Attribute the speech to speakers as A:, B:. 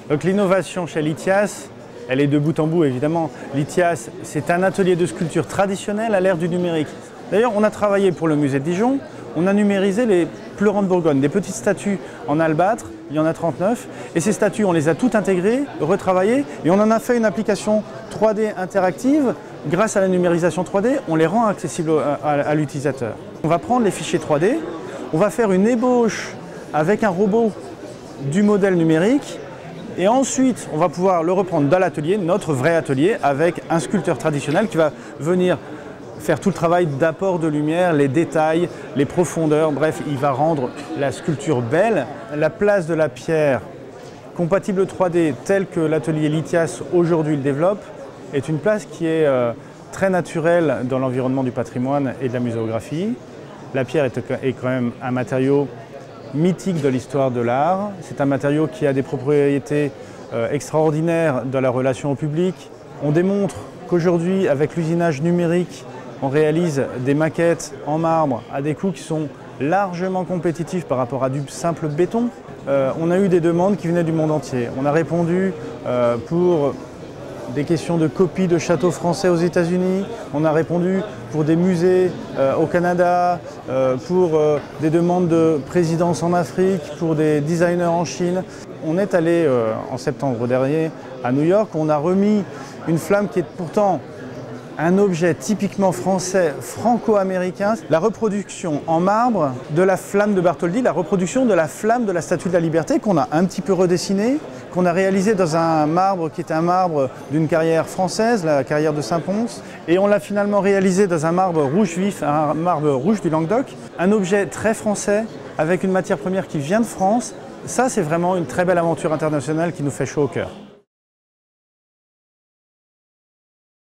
A: Donc l'innovation chez Lithias, elle est de bout en bout évidemment. Lithias, c'est un atelier de sculpture traditionnel à l'ère du numérique. D'ailleurs, on a travaillé pour le musée de Dijon, on a numérisé les pleurants de Bourgogne, des petites statues en albâtre, il y en a 39, et ces statues, on les a toutes intégrées, retravaillées, et on en a fait une application 3D interactive. Grâce à la numérisation 3D, on les rend accessibles à l'utilisateur. On va prendre les fichiers 3D, on va faire une ébauche avec un robot du modèle numérique, et ensuite, on va pouvoir le reprendre dans l'atelier, notre vrai atelier, avec un sculpteur traditionnel qui va venir faire tout le travail d'apport de lumière, les détails, les profondeurs, bref, il va rendre la sculpture belle. La place de la pierre compatible 3D telle que l'atelier Lithias aujourd'hui le développe est une place qui est très naturelle dans l'environnement du patrimoine et de la muséographie. La pierre est quand même un matériau mythique de l'histoire de l'art. C'est un matériau qui a des propriétés extraordinaires dans la relation au public. On démontre qu'aujourd'hui, avec l'usinage numérique, on réalise des maquettes en marbre à des coûts qui sont largement compétitifs par rapport à du simple béton. On a eu des demandes qui venaient du monde entier. On a répondu pour des questions de copies de châteaux français aux États-Unis. On a répondu pour des musées au Canada, pour des demandes de présidence en Afrique, pour des designers en Chine. On est allé en septembre dernier à New York. On a remis une flamme qui est pourtant un objet typiquement français, franco-américain, la reproduction en marbre de la flamme de Bartholdi, la reproduction de la flamme de la Statue de la Liberté qu'on a un petit peu redessinée, qu'on a réalisé dans un marbre qui est un marbre d'une carrière française, la carrière de Saint-Pons, et on l'a finalement réalisé dans un marbre rouge vif, un marbre rouge du Languedoc, un objet très français avec une matière première qui vient de France. Ça, c'est vraiment une très belle aventure internationale qui nous fait chaud au cœur.